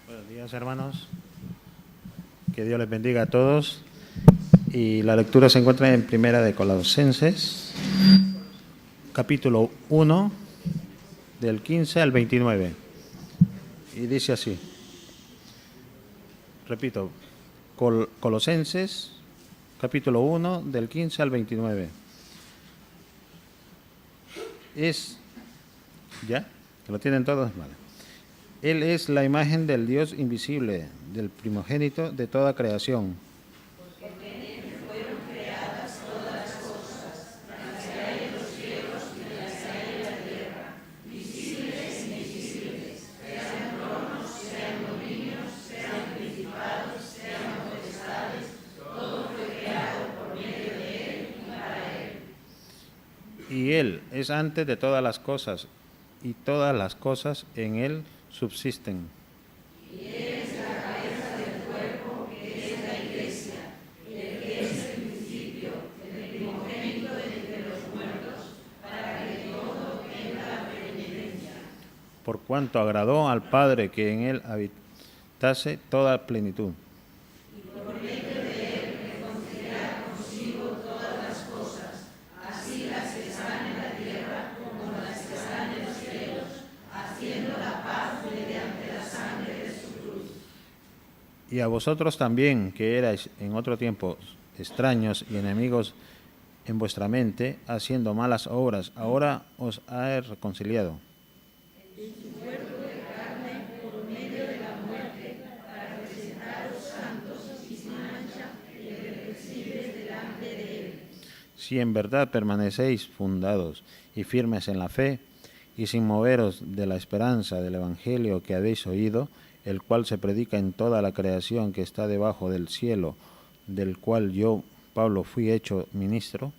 Buenos días, hermanos. Que Dios les bendiga a todos. Y la lectura se encuentra en Primera de Colosenses, capítulo 1, del 15 al 29. Y dice así. Repito, Colosenses, capítulo 1, del 15 al 29. ¿Ya? ¿Lo tienen todos? Vale. Él es la imagen del Dios invisible, del primogénito de toda creación. Porque en él fueron creadas todas las cosas, las que hay en los cielos y las que hay en la tierra, visibles e invisibles, sean tronos, sean dominios, sean principados, sean potestades, todo fue creado por medio de él y para él. Y Él es antes de todas las cosas, y todas las cosas en Él subsisten. Y él es la cabeza del cuerpo, que es la iglesia, el que es el principio, el primogénito de entre los muertos, para que todo tenga preeminencia. Por cuanto agradó al Padre que en Él habitase toda plenitud. Y por medio de él reconciliar consigo todas las cosas, así las que están en la tierra como las que están en los cielos, haciendo la paz mediante la sangre de su cruz. Y a vosotros también, que erais en otro tiempo extraños y enemigos en vuestra mente, haciendo malas obras, ahora os ha reconciliado. En su cuerpo de carne, por medio de la muerte, para presentaros santos y sin mancha y irreprensibles delante de él. Si en verdad permanecéis fundados y firmes en la fe, y sin moveros de la esperanza del Evangelio que habéis oído, el cual se predica en toda la creación que está debajo del cielo, del cual yo, Pablo, fui hecho ministro.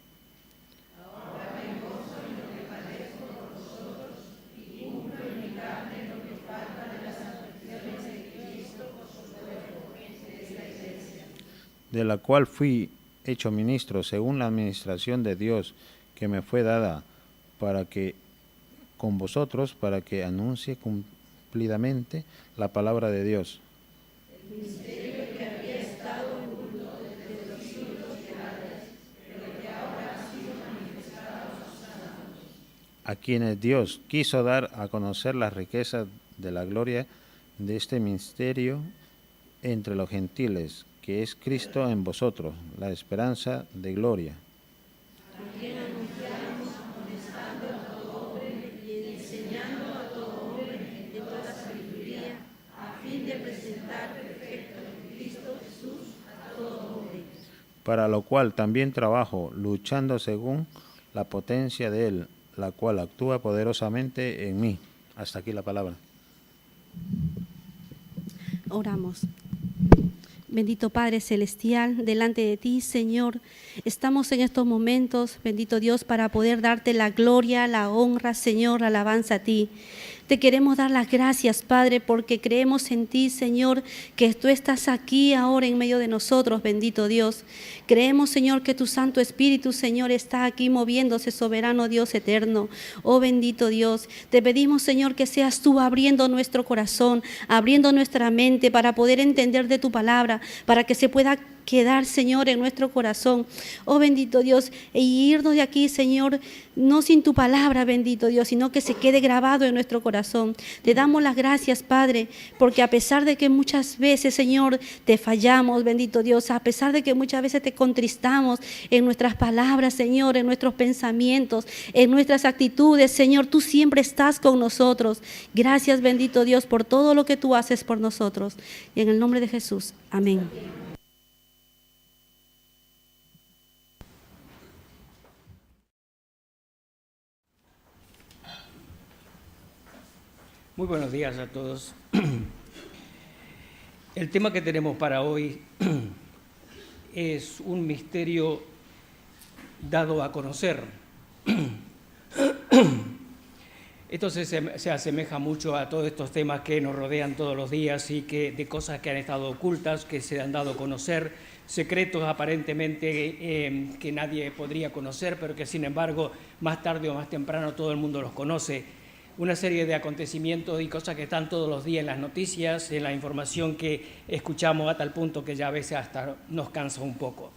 Ahora me gozo en lo que padezco por vosotros y cumplo en mi carne lo que falta de las aflicciones de Cristo por su cuerpo, que es la iglesia. De la cual fui hecho ministro según la administración de Dios que me fue dada para que con vosotros, para que anuncie cumplidamente la palabra de Dios. El misterio que había estado oculto desde los siglos de antes, pero que ahora ha sido manifestado a los santos. A quienes Dios quiso dar a conocer las riquezas de la gloria de este misterio entre los gentiles, que es Cristo en vosotros, la esperanza de gloria. A quien anunciamos amonestando a todo hombre y enseñando a todo hombre en toda sabiduría, a fin de presentar perfecto en Cristo Jesús a todo hombre. Para lo cual también trabajo, luchando según la potencia de Él, la cual actúa poderosamente en mí. Hasta aquí la palabra. Oramos. Bendito Padre Celestial, delante de ti, Señor, estamos en estos momentos, bendito Dios, para poder darte la gloria, la honra, Señor, la alabanza a ti. Te queremos dar las gracias, Padre, porque creemos en ti, Señor, que tú estás aquí ahora en medio de nosotros, bendito Dios. Creemos, Señor, que tu Santo Espíritu, Señor, está aquí moviéndose, soberano Dios eterno. Oh, bendito Dios, te pedimos, Señor, que seas tú abriendo nuestro corazón, abriendo nuestra mente para poder entender de tu palabra, para que se pueda quedar, Señor, en nuestro corazón. Oh, bendito Dios, y irnos de aquí, Señor, no sin tu palabra, bendito Dios, sino que se quede grabado en nuestro corazón. Te damos las gracias, Padre, porque a pesar de que muchas veces, Señor, te fallamos, bendito Dios, a pesar de que muchas veces te contristamos en nuestras palabras, Señor, en nuestros pensamientos, en nuestras actitudes, Señor, tú siempre estás con nosotros. Gracias, bendito Dios, por todo lo que tú haces por nosotros. Y en el nombre de Jesús, amén. Muy buenos días a todos. El tema que tenemos para hoy es un misterio dado a conocer. Esto se asemeja mucho a todos estos temas que nos rodean todos los días y que de cosas que han estado ocultas, que se han dado a conocer, secretos aparentemente que nadie podría conocer, pero que sin embargo más tarde o más temprano todo el mundo los conoce. una serie de acontecimientos y cosas que están todos los días en las noticias, en la información que escuchamos, a tal punto que ya a veces hasta nos cansa un poco.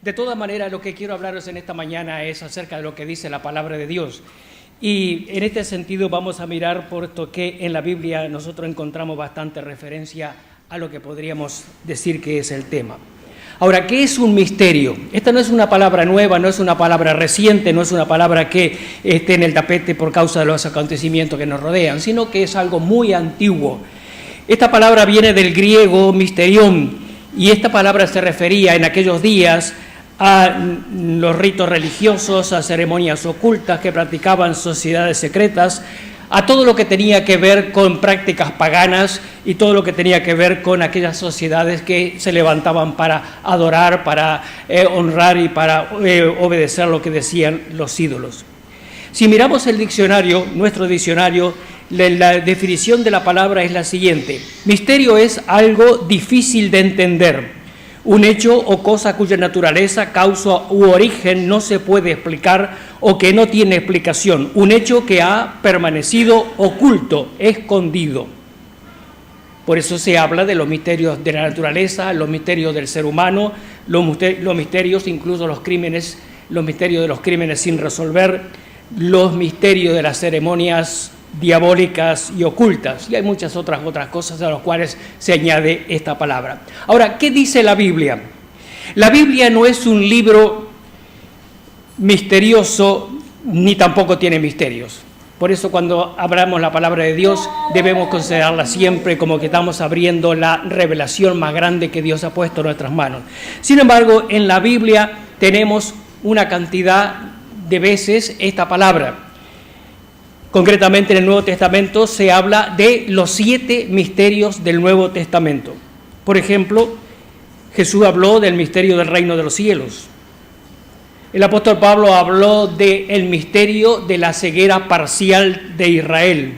De todas maneras, lo que quiero hablaros en esta mañana es acerca de lo que dice la palabra de Dios. Y en este sentido vamos a mirar, puesto que en la Biblia nosotros encontramos bastante referencia a lo que podríamos decir que es el tema. Ahora, ¿qué es un misterio? Esta no es una palabra nueva, no es una palabra reciente, no es una palabra que esté en el tapete por causa de los acontecimientos que nos rodean, sino que es algo muy antiguo. Esta palabra viene del griego misterión, y esta palabra se refería en aquellos días a los ritos religiosos, a ceremonias ocultas que practicaban sociedades secretas, a todo lo que tenía que ver con prácticas paganas y todo lo que tenía que ver con aquellas sociedades que se levantaban para adorar, para honrar y para obedecer lo que decían los ídolos. Si miramos el diccionario, nuestro diccionario, la definición de la palabra es la siguiente: misterio es algo difícil de entender, un hecho o cosa cuya naturaleza, causa u origen no se puede explicar o que no tiene explicación, un hecho que ha permanecido oculto, escondido. Por eso se habla de los misterios de la naturaleza, los misterios del ser humano, los misterios, incluso los crímenes, los misterios de los crímenes sin resolver, los misterios de las ceremonias diabólicas y ocultas, y hay muchas otras cosas a las cuales se añade esta palabra. Ahora, ¿qué dice la Biblia? La Biblia no es un libro misterioso, ni tampoco tiene misterios. Por eso cuando hablamos la palabra de Dios, debemos considerarla siempre como que estamos abriendo la revelación más grande que Dios ha puesto en nuestras manos. Sin embargo, en la Biblia tenemos una cantidad de veces esta palabra. Concretamente en el Nuevo Testamento se habla de los 7 misterios del Nuevo Testamento. Por ejemplo, Jesús habló del misterio del reino de los cielos. El apóstol Pablo habló del misterio de la ceguera parcial de Israel.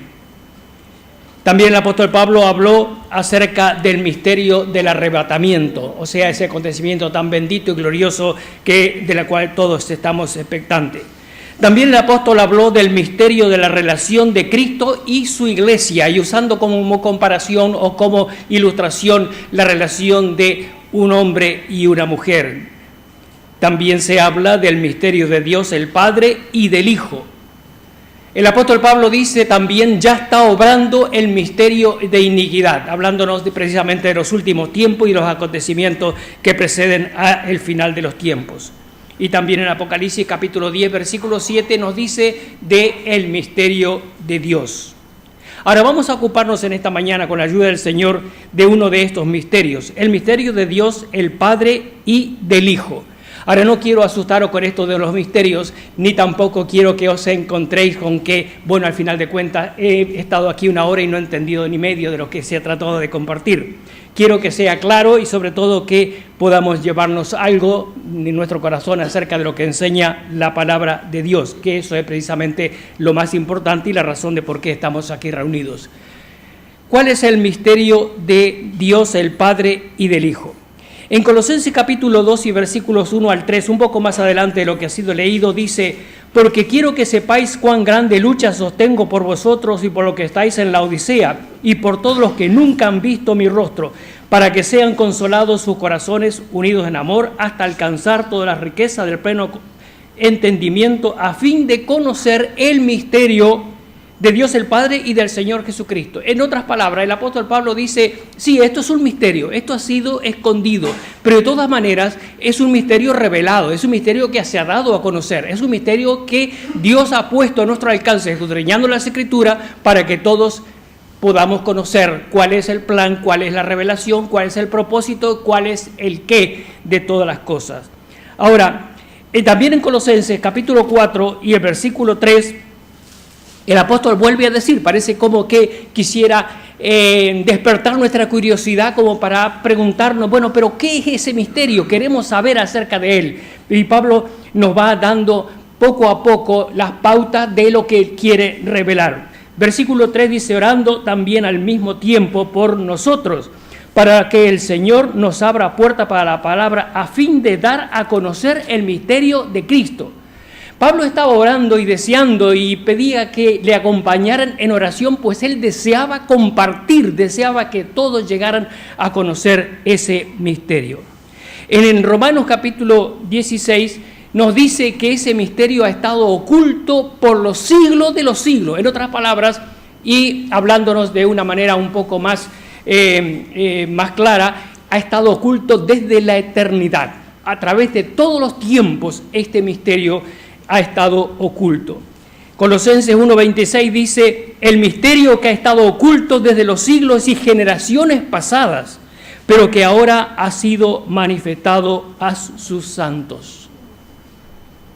También el apóstol Pablo habló acerca del misterio del arrebatamiento, o sea, ese acontecimiento tan bendito y glorioso de la cual todos estamos expectantes. También el apóstol habló del misterio de la relación de Cristo y su iglesia, y usando como comparación o como ilustración la relación de un hombre y una mujer. También se habla del misterio de Dios el Padre y del Hijo. El apóstol Pablo dice también: ya está obrando el misterio de iniquidad, hablándonos precisamente de los últimos tiempos y los acontecimientos que preceden al final de los tiempos. Y también en Apocalipsis capítulo 10, versículo 7 nos dice del misterio de Dios. Ahora vamos a ocuparnos en esta mañana, con la ayuda del Señor, de uno de estos misterios, el misterio de Dios, el Padre y del Hijo. Ahora no quiero asustaros con esto de los misterios, ni tampoco quiero que os encontréis con que, bueno, al final de cuentas he estado aquí 1 hora y no he entendido ni medio de lo que se ha tratado de compartir. Quiero que sea claro y sobre todo que podamos llevarnos algo en nuestro corazón acerca de lo que enseña la palabra de Dios, que eso es precisamente lo más importante y la razón de por qué estamos aquí reunidos. ¿Cuál es el misterio de Dios, el Padre y del Hijo? En Colosenses capítulo 2 y versículos 1 al 3, un poco más adelante de lo que ha sido leído, dice: porque quiero que sepáis cuán grande lucha sostengo por vosotros y por lo que estáis en la Odisea, y por todos los que nunca han visto mi rostro, para que sean consolados sus corazones unidos en amor, hasta alcanzar toda la riqueza del pleno entendimiento, a fin de conocer el misterio de Dios el Padre y del Señor Jesucristo. En otras palabras, el apóstol Pablo dice: sí, esto es un misterio, esto ha sido escondido, pero de todas maneras es un misterio revelado, es un misterio que se ha dado a conocer, es un misterio que Dios ha puesto a nuestro alcance, escudriñando las Escrituras, para que todos podamos conocer cuál es el plan, cuál es la revelación, cuál es el propósito, cuál es el qué de todas las cosas. Ahora, también en Colosenses capítulo 4 y el versículo 3, el apóstol vuelve a decir, parece como que quisiera despertar nuestra curiosidad como para preguntarnos, bueno, pero ¿qué es ese misterio? Queremos saber acerca de él. Y Pablo nos va dando poco a poco las pautas de lo que quiere revelar. Versículo 3 dice: orando también al mismo tiempo por nosotros, para que el Señor nos abra puerta para la palabra, a fin de dar a conocer el misterio de Cristo, Pablo estaba orando y deseando y pedía que le acompañaran en oración, pues él deseaba compartir, deseaba que todos llegaran a conocer ese misterio. En Romanos capítulo 16 nos dice que ese misterio ha estado oculto por los siglos de los siglos. En otras palabras, y hablándonos de una manera un poco más clara, ha estado oculto desde la eternidad. A través de todos los tiempos este misterio ha estado oculto. Colosenses 1:26 dice: el misterio que ha estado oculto desde los siglos y generaciones pasadas, pero que ahora ha sido manifestado a sus santos.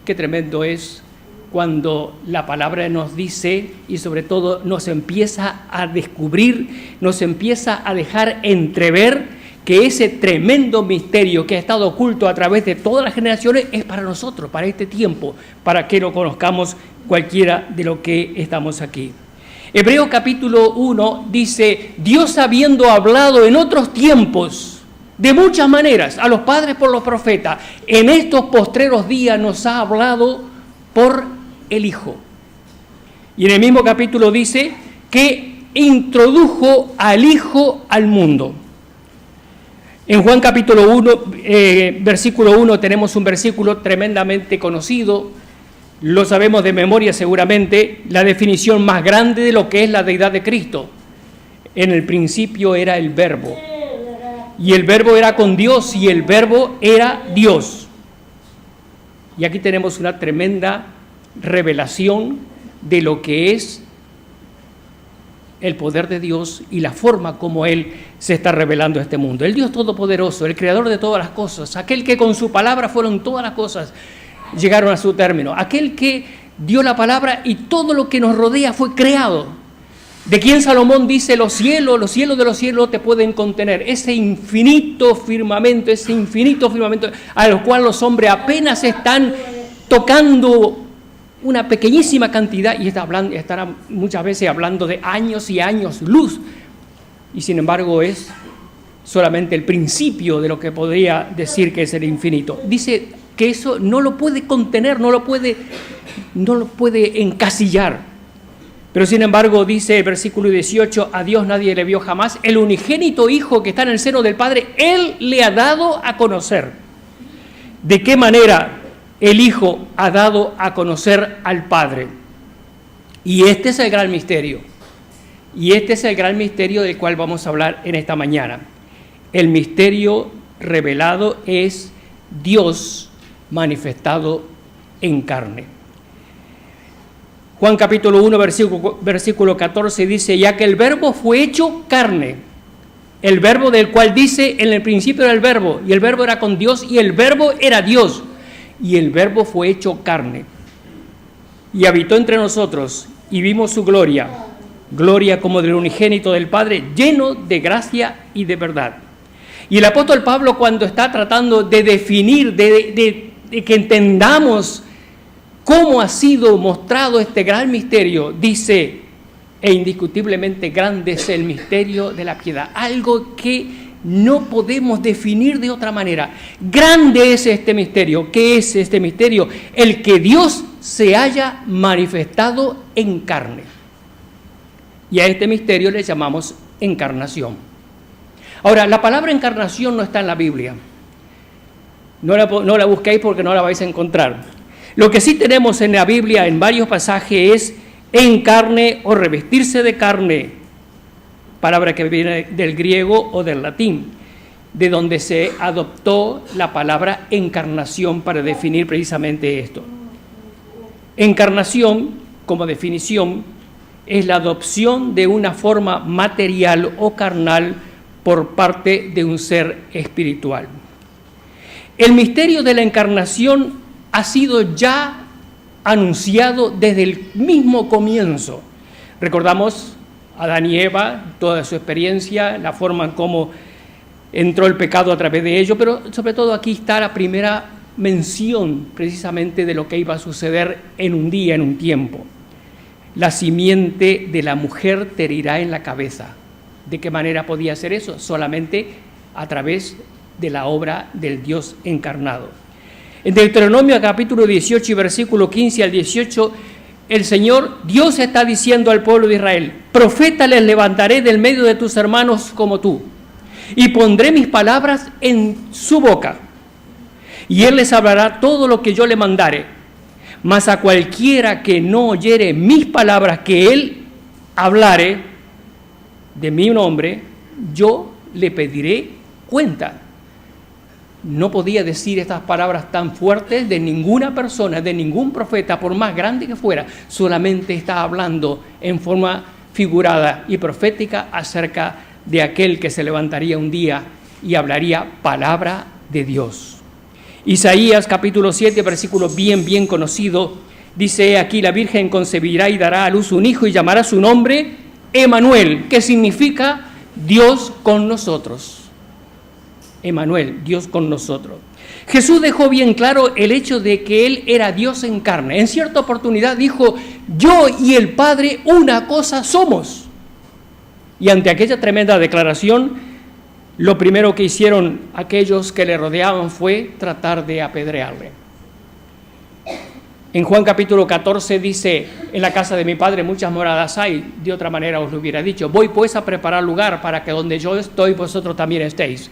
Qué tremendo es cuando la palabra nos dice, y sobre todo nos empieza a descubrir, nos empieza a dejar entrever que ese tremendo misterio que ha estado oculto a través de todas las generaciones es para nosotros, para este tiempo, para que lo conozcamos cualquiera de los que estamos aquí. Hebreos capítulo 1 dice: Dios, habiendo hablado en otros tiempos de muchas maneras a los padres por los profetas, en estos postreros días nos ha hablado por el Hijo. Y en el mismo capítulo dice que introdujo al Hijo al mundo. En Juan capítulo 1, versículo 1, tenemos un versículo tremendamente conocido, lo sabemos de memoria seguramente, la definición más grande de lo que es la deidad de Cristo. En el principio era el Verbo, y el Verbo era con Dios, y el Verbo era Dios. Y aquí tenemos una tremenda revelación de lo que es el poder de Dios y la forma como Él se está revelando a este mundo. El Dios Todopoderoso, el Creador de todas las cosas, aquel que con su palabra fueron todas las cosas, llegaron a su término, aquel que dio la palabra y todo lo que nos rodea fue creado, de quien Salomón dice: los cielos de los cielos te pueden contener, ese infinito firmamento a lo cual los hombres apenas están tocando una pequeñísima cantidad, y estará muchas veces hablando de años y años luz, y sin embargo es solamente el principio de lo que podría decir que es el infinito. Dice que eso no lo puede contener, no lo puede encasillar, pero sin embargo dice el versículo 18: a Dios nadie le vio jamás, el unigénito Hijo que está en el seno del Padre, Él le ha dado a conocer. ¿De qué manera el Hijo ha dado a conocer al Padre? Y este es el gran misterio. Y este es el gran misterio del cual vamos a hablar en esta mañana. El misterio revelado es Dios manifestado en carne. Juan capítulo 1, versículo 14 dice: ya que el Verbo fue hecho carne, el Verbo del cual dice: en el principio era el Verbo, y el Verbo era con Dios, y el Verbo era Dios. Y el Verbo fue hecho carne y habitó entre nosotros, y vimos su gloria, gloria como del unigénito del Padre, lleno de gracia y de verdad. Y el apóstol Pablo, cuando está tratando de definir, de que entendamos cómo ha sido mostrado este gran misterio, dice: e indiscutiblemente grande es el misterio de la piedad. Algo que no podemos definir de otra manera. Grande es este misterio. ¿Qué es este misterio? El que Dios se haya manifestado en carne. Y a este misterio le llamamos encarnación. Ahora, la palabra encarnación no está en la Biblia. No la busquéis porque no la vais a encontrar. Lo que sí tenemos en la Biblia en varios pasajes es en carne o revestirse de carne, palabra que viene del griego o del latín, de donde se adoptó la palabra encarnación para definir precisamente esto. Encarnación, como definición, es la adopción de una forma material o carnal por parte de un ser espiritual. El misterio de la encarnación ha sido ya anunciado desde el mismo comienzo. Recordamos Adán y Eva, toda su experiencia, la forma en cómo entró el pecado a través de ello, pero sobre todo aquí está la primera mención precisamente de lo que iba a suceder en un día, en un tiempo. La simiente de la mujer te herirá en la cabeza. ¿De qué manera podía hacer eso? Solamente a través de la obra del Dios encarnado. En Deuteronomio capítulo 18 y versículo 15 al 18, el Señor, Dios está diciendo al pueblo de Israel: profeta les levantaré del medio de tus hermanos como tú, y pondré mis palabras en su boca, y él les hablará todo lo que yo le mandare. Mas a cualquiera que no oyere mis palabras que él hablare de mi nombre, yo le pediré cuenta. No podía decir estas palabras tan fuertes de ninguna persona, de ningún profeta, por más grande que fuera. Solamente está hablando en forma figurada y profética acerca de aquel que se levantaría un día y hablaría palabra de Dios. Isaías capítulo 7, versículo bien conocido, dice: aquí la Virgen concebirá y dará a luz un hijo y llamará su nombre Emanuel, que significa Dios con nosotros. Emanuel, Dios con nosotros. Jesús dejó bien claro el hecho de que Él era Dios en carne. En cierta oportunidad dijo: yo y el Padre una cosa somos. Y ante aquella tremenda declaración, lo primero que hicieron aquellos que le rodeaban fue tratar de apedrearle. En Juan capítulo 14 dice: en la casa de mi Padre muchas moradas hay, de otra manera os lo hubiera dicho. Voy pues a preparar lugar para que donde yo estoy vosotros también estéis.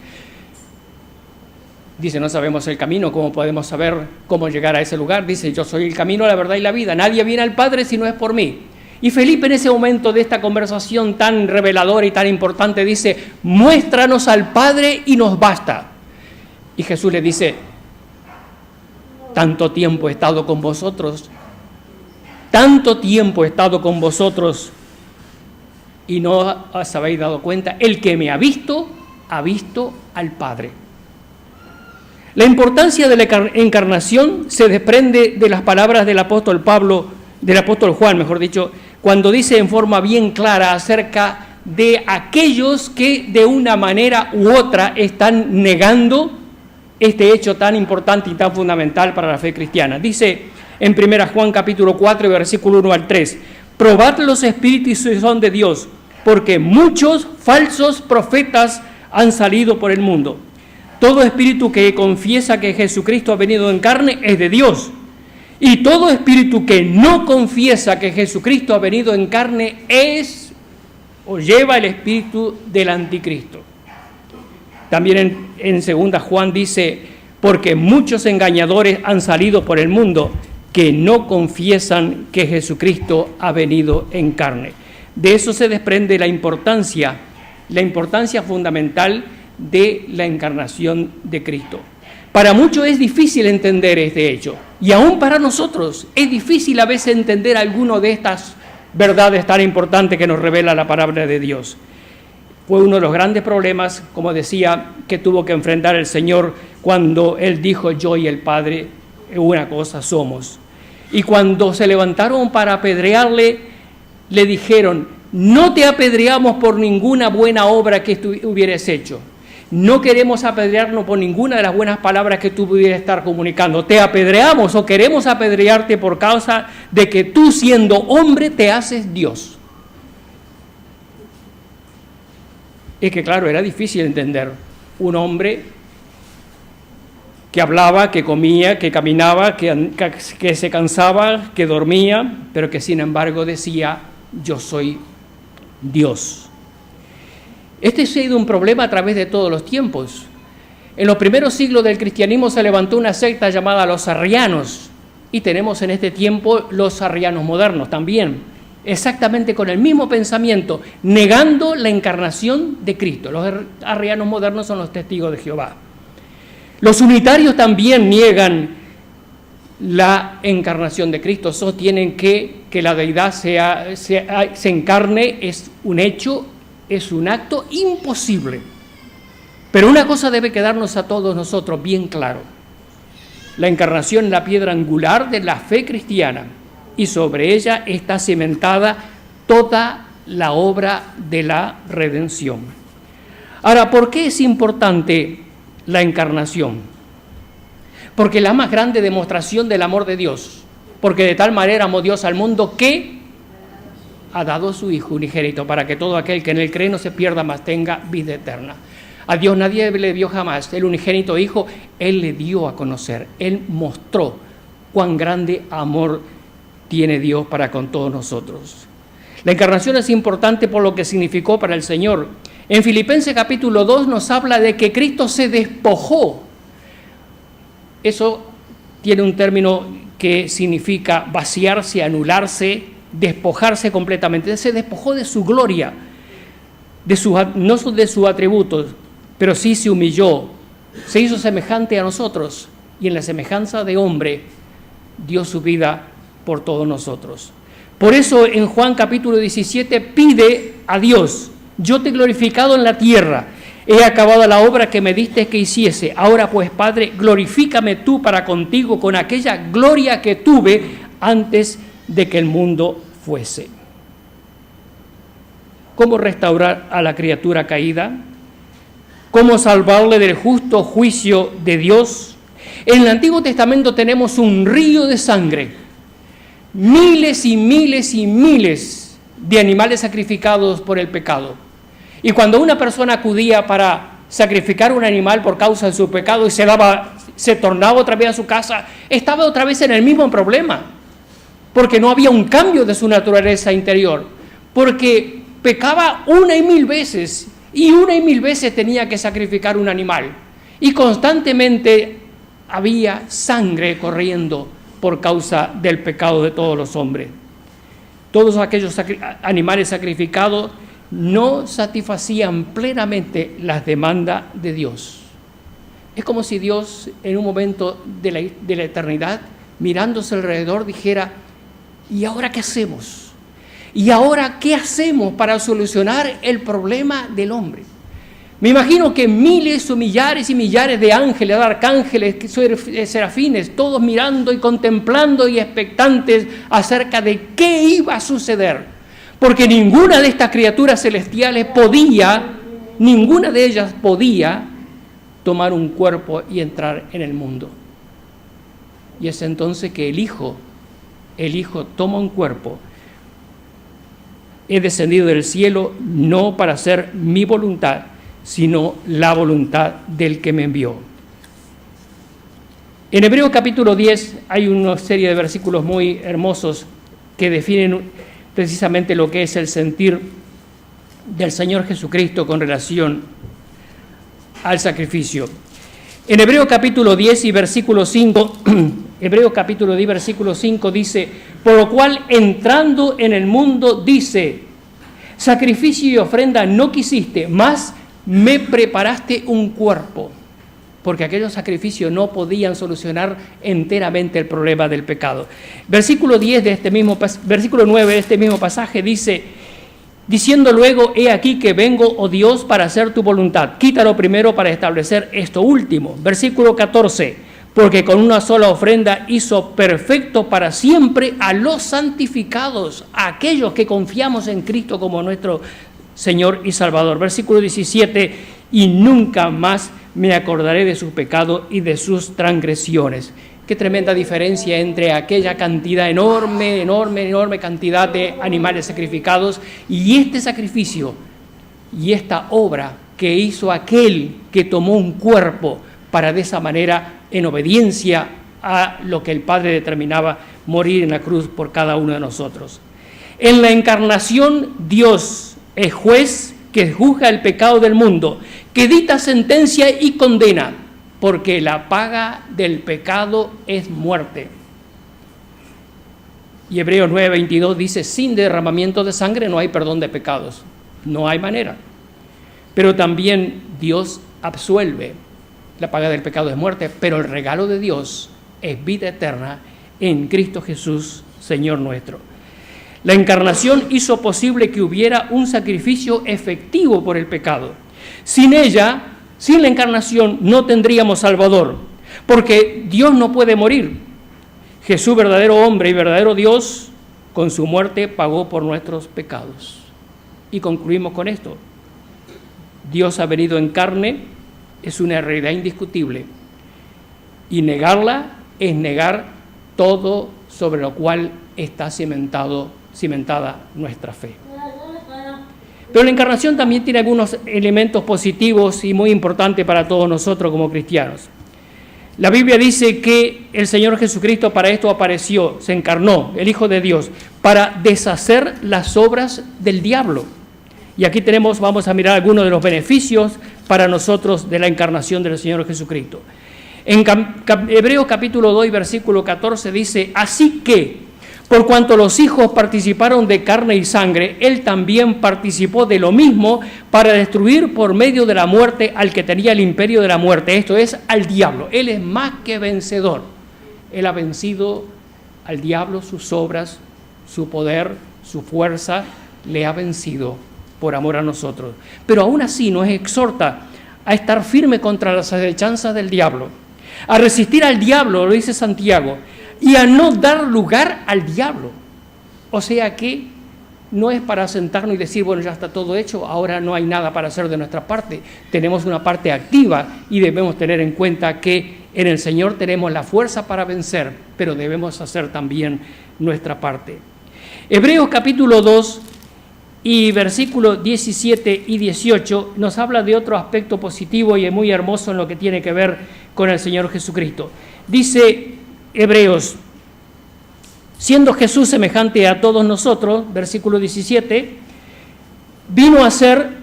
Dice: no sabemos el camino, ¿cómo podemos saber cómo llegar a ese lugar? Dice: yo soy el camino, la verdad y la vida. Nadie viene al Padre si no es por mí. Y Felipe, en ese momento de esta conversación tan reveladora y tan importante, dice: muéstranos al Padre y nos basta. Y Jesús le dice: tanto tiempo he estado con vosotros, y no os habéis dado cuenta. El que me ha visto al Padre. La importancia de la encarnación se desprende de las palabras del apóstol Juan, mejor dicho, cuando dice en forma bien clara acerca de aquellos que de una manera u otra están negando este hecho tan importante y tan fundamental para la fe cristiana. Dice en 1 Juan capítulo 4, versículo 1 al 3, probad los espíritus si son de Dios, porque muchos falsos profetas han salido por el mundo. Todo espíritu que confiesa que Jesucristo ha venido en carne es de Dios. Y todo espíritu que no confiesa que Jesucristo ha venido en carne es o lleva el espíritu del anticristo. También en 2 Juan dice: porque muchos engañadores han salido por el mundo que no confiesan que Jesucristo ha venido en carne. De eso se desprende la importancia fundamental de la encarnación de Cristo. Para muchos es difícil entender este hecho, y aún para nosotros es difícil a veces entender alguno de estas verdades tan importantes que nos revela la palabra de Dios. Fue uno de los grandes problemas, como decía, que tuvo que enfrentar el Señor cuando Él dijo: yo y el Padre una cosa somos. Y cuando se levantaron para apedrearle, le dijeron: no te apedreamos por ninguna buena obra que tú hubieras hecho. No queremos apedrearnos por ninguna de las buenas palabras que tú pudieras estar comunicando. Te apedreamos o queremos apedrearte por causa de que tú, siendo hombre, te haces Dios. Es que claro, era difícil entender un hombre que hablaba, que comía, que caminaba, que se cansaba, que dormía, pero que sin embargo decía: yo soy Dios. Este ha sido un problema a través de todos los tiempos. En los primeros siglos del cristianismo se levantó una secta llamada los arrianos, y tenemos en este tiempo los arrianos modernos también, exactamente con el mismo pensamiento, negando la encarnación de Cristo. Los arrianos modernos son los testigos de Jehová. Los unitarios también niegan la encarnación de Cristo, sostienen que la deidad se encarne es un hecho, es un acto imposible. Pero una cosa debe quedarnos a todos nosotros bien claro: la encarnación es la piedra angular de la fe cristiana, y sobre ella está cimentada toda la obra de la redención. Ahora, ¿por qué es importante la encarnación? Porque es la más grande demostración del amor de Dios, porque de tal manera amó Dios al mundo que ha dado a su Hijo unigénito, para que todo aquel que en él cree no se pierda, mas tenga vida eterna. A Dios nadie le vio jamás. El unigénito Hijo, Él le dio a conocer. Él mostró cuán grande amor tiene Dios para con todos nosotros. La encarnación es importante por lo que significó para el Señor. En Filipenses capítulo 2 nos habla de que Cristo se despojó. Eso tiene un término que significa vaciarse, anularse, despojarse completamente. Se despojó de su gloria, no de sus atributos, pero sí se humilló, se hizo semejante a nosotros y en la semejanza de hombre dio su vida por todos nosotros. Por eso en Juan capítulo 17 pide a Dios: yo te he glorificado en la tierra, he acabado la obra que me diste que hiciese. Ahora pues, Padre, glorifícame tú para contigo con aquella gloria que tuve antes de que el mundo fuese. ¿Cómo restaurar a la criatura caída? ¿Cómo salvarle del justo juicio de Dios? En el Antiguo Testamento tenemos un río de sangre, miles y miles y miles de animales sacrificados por el pecado. Y cuando una persona acudía para sacrificar un animal por causa de su pecado y se tornaba otra vez a su casa, estaba otra vez en el mismo problema, porque no había un cambio de su naturaleza interior, porque pecaba una y mil veces tenía que sacrificar un animal, y constantemente había sangre corriendo por causa del pecado de todos los hombres. Todos aquellos animales sacrificados no satisfacían plenamente las demandas de Dios. Es como si Dios, en un momento de la eternidad, mirándose alrededor, dijera: ¿y ahora qué hacemos? ¿Y ahora qué hacemos para solucionar el problema del hombre? Me imagino que miles o millares y millares de ángeles, de arcángeles, serafines, todos mirando y contemplando y expectantes acerca de qué iba a suceder. Porque ninguna de estas criaturas celestiales ninguna de ellas podía tomar un cuerpo y entrar en el mundo. Y es entonces que el Hijo toma un cuerpo. He descendido del cielo no para hacer mi voluntad, sino la voluntad del que me envió. En Hebreos capítulo 10 hay una serie de versículos muy hermosos que definen precisamente lo que es el sentir del Señor Jesucristo con relación al sacrificio. En Hebreos capítulo 10 y versículo 5, Hebreos capítulo 10 versículo 5 dice: por lo cual, entrando en el mundo, dice: sacrificio y ofrenda no quisiste, mas me preparaste un cuerpo. Porque aquellos sacrificios no podían solucionar enteramente el problema del pecado. Versículo 9 de este mismo pasaje dice: diciendo luego, he aquí que vengo, oh Dios, para hacer tu voluntad. Quítalo primero para establecer esto último. Versículo 14: porque con una sola ofrenda hizo perfecto para siempre a los santificados, a aquellos que confiamos en Cristo como nuestro Señor y Salvador. Versículo 17: y nunca más me acordaré de sus pecados y de sus transgresiones. Qué tremenda diferencia entre aquella cantidad enorme cantidad de animales sacrificados y este sacrificio y esta obra que hizo aquel que tomó un cuerpo para de esa manera, en obediencia a lo que el Padre determinaba, morir en la cruz por cada uno de nosotros. En la encarnación, Dios es juez que juzga el pecado del mundo, que dicta sentencia y condena, porque la paga del pecado es muerte. Y Hebreos 9:22 dice: sin derramamiento de sangre no hay perdón de pecados. No hay manera. Pero también Dios absuelve. La paga del pecado es muerte, pero el regalo de Dios es vida eterna en Cristo Jesús, Señor nuestro. La encarnación hizo posible que hubiera un sacrificio efectivo por el pecado. Sin ella, sin la encarnación, no tendríamos Salvador, porque Dios no puede morir. Jesús, verdadero hombre y verdadero Dios, con su muerte pagó por nuestros pecados. Y concluimos con esto: Dios ha venido en carne, es una realidad indiscutible, y negarla es negar todo sobre lo cual está cimentada nuestra fe. Pero la encarnación también tiene algunos elementos positivos y muy importantes para todos nosotros como cristianos. La Biblia dice que el Señor Jesucristo para esto apareció, se encarnó, el Hijo de Dios, para deshacer las obras del diablo. Y aquí vamos a mirar algunos de los beneficios para nosotros de la encarnación del Señor Jesucristo. En Hebreos capítulo 2, versículo 14 dice, así que, por cuanto los hijos participaron de carne y sangre, él también participó de lo mismo para destruir por medio de la muerte al que tenía el imperio de la muerte, esto es, al diablo. Él es más que vencedor. Él ha vencido al diablo, sus obras, su poder, su fuerza, le ha vencido por amor a nosotros. Pero aún así nos exhorta a estar firme contra las acechanzas del diablo, a resistir al diablo, lo dice Santiago, y a no dar lugar al diablo. O sea que no es para sentarnos y decir, bueno, ya está todo hecho, ahora no hay nada para hacer de nuestra parte. Tenemos una parte activa y debemos tener en cuenta que en el Señor tenemos la fuerza para vencer, pero debemos hacer también nuestra parte. Hebreos capítulo 2 y versículos 17 y 18 nos habla de otro aspecto positivo y es muy hermoso en lo que tiene que ver con el Señor Jesucristo. Dice Hebreos, siendo Jesús semejante a todos nosotros, versículo 17, vino a ser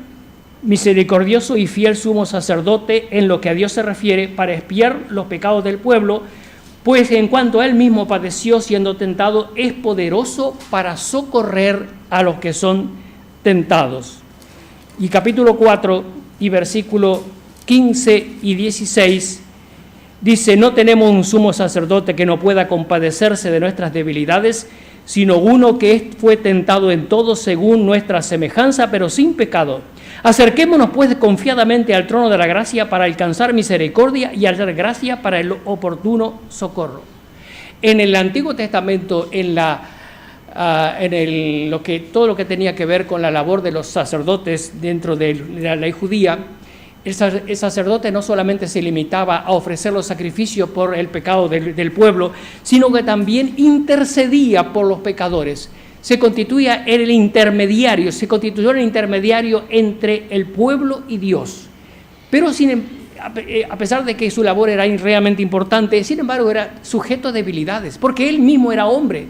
misericordioso y fiel sumo sacerdote en lo que a Dios se refiere para expiar los pecados del pueblo, pues en cuanto a él mismo padeció siendo tentado, es poderoso para socorrer a los que son tentados. Y capítulo 4 y versículo 15 y 16 dice, no tenemos un sumo sacerdote que no pueda compadecerse de nuestras debilidades, sino uno que fue tentado en todo según nuestra semejanza, pero sin pecado. Acerquémonos pues confiadamente al trono de la gracia para alcanzar misericordia y hallar gracia para el oportuno socorro. En el Antiguo Testamento, todo lo que tenía que ver con la labor de los sacerdotes dentro de la ley judía, el sacerdote no solamente se limitaba a ofrecer los sacrificios por el pecado del pueblo, sino que también intercedía por los pecadores. Se constituyó en el intermediario entre el pueblo y Dios. Pero a pesar de que su labor era realmente importante, sin embargo era sujeto a debilidades, porque él mismo era hombre,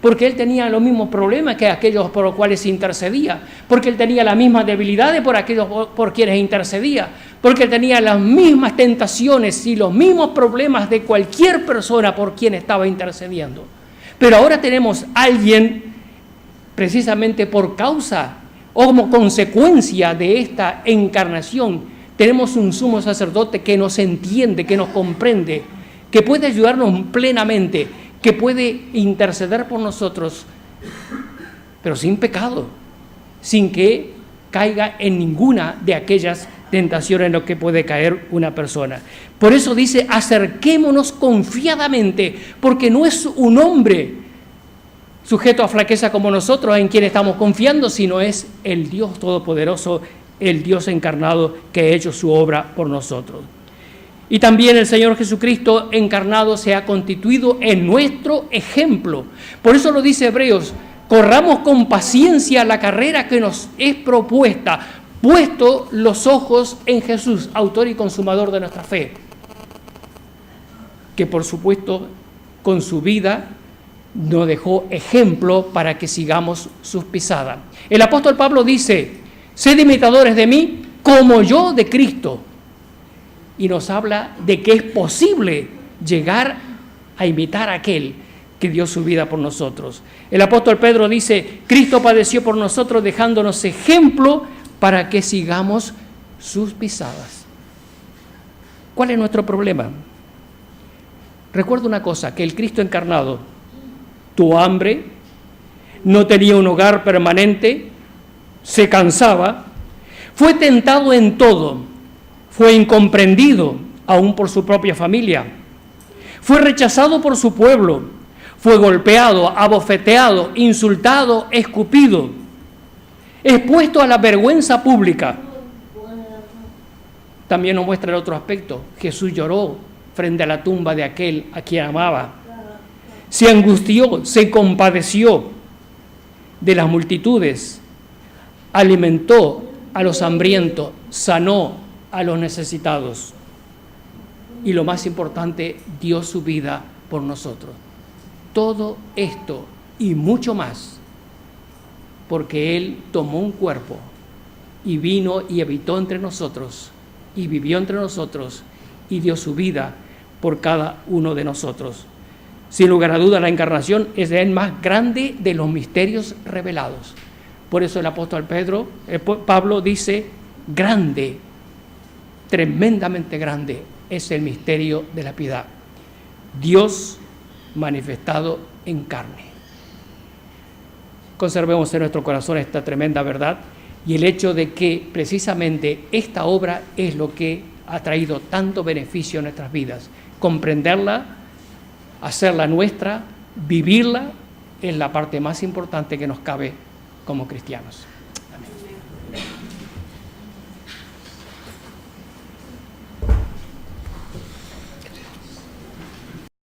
porque él tenía los mismos problemas que aquellos por los cuales intercedía, porque él tenía las mismas debilidades por aquellos por quienes intercedía, porque él tenía las mismas tentaciones y los mismos problemas de cualquier persona por quien estaba intercediendo. Pero ahora tenemos a alguien, precisamente por causa o como consecuencia de esta encarnación, tenemos un sumo sacerdote que nos entiende, que nos comprende, que puede ayudarnos plenamente, que puede interceder por nosotros, pero sin pecado, sin que caiga en ninguna de aquellas tentaciones en las que puede caer una persona. Por eso dice, acerquémonos confiadamente, porque no es un hombre sujeto a flaqueza como nosotros en quien estamos confiando, sino es el Dios Todopoderoso, el Dios encarnado que ha hecho su obra por nosotros. Y también el Señor Jesucristo encarnado se ha constituido en nuestro ejemplo. Por eso lo dice Hebreos, corramos con paciencia la carrera que nos es propuesta, puesto los ojos en Jesús, autor y consumador de nuestra fe, que por supuesto con su vida nos dejó ejemplo para que sigamos sus pisadas. El apóstol Pablo dice, sed imitadores de mí como yo de Cristo. Y nos habla de que es posible llegar a imitar a aquel que dio su vida por nosotros. El apóstol Pedro dice, Cristo padeció por nosotros dejándonos ejemplo para que sigamos sus pisadas. ¿Cuál es nuestro problema? Recuerda una cosa, que el Cristo encarnado tuvo hambre, no tenía un hogar permanente, se cansaba, fue tentado en todo, fue incomprendido aún por su propia familia, fue rechazado por su pueblo, fue golpeado, abofeteado, insultado, escupido, expuesto a la vergüenza pública. También nos muestra el otro aspecto, Jesús lloró frente a la tumba de aquel a quien amaba, se angustió, se compadeció de las multitudes, alimentó a los hambrientos, sanó a los necesitados y lo más importante, dio su vida por nosotros. Todo esto y mucho más, porque Él tomó un cuerpo y vino y habitó entre nosotros y vivió entre nosotros y dio su vida por cada uno de nosotros. Sin lugar a dudas, la encarnación es el más grande de los misterios revelados. Por eso el apóstol Pablo dice, grande, tremendamente grande es el misterio de la piedad. Dios manifestado en carne. Conservemos en nuestro corazón esta tremenda verdad y el hecho de que precisamente esta obra es lo que ha traído tanto beneficio a nuestras vidas. Comprenderla, hacerla nuestra, vivirla, es la parte más importante que nos cabe como cristianos.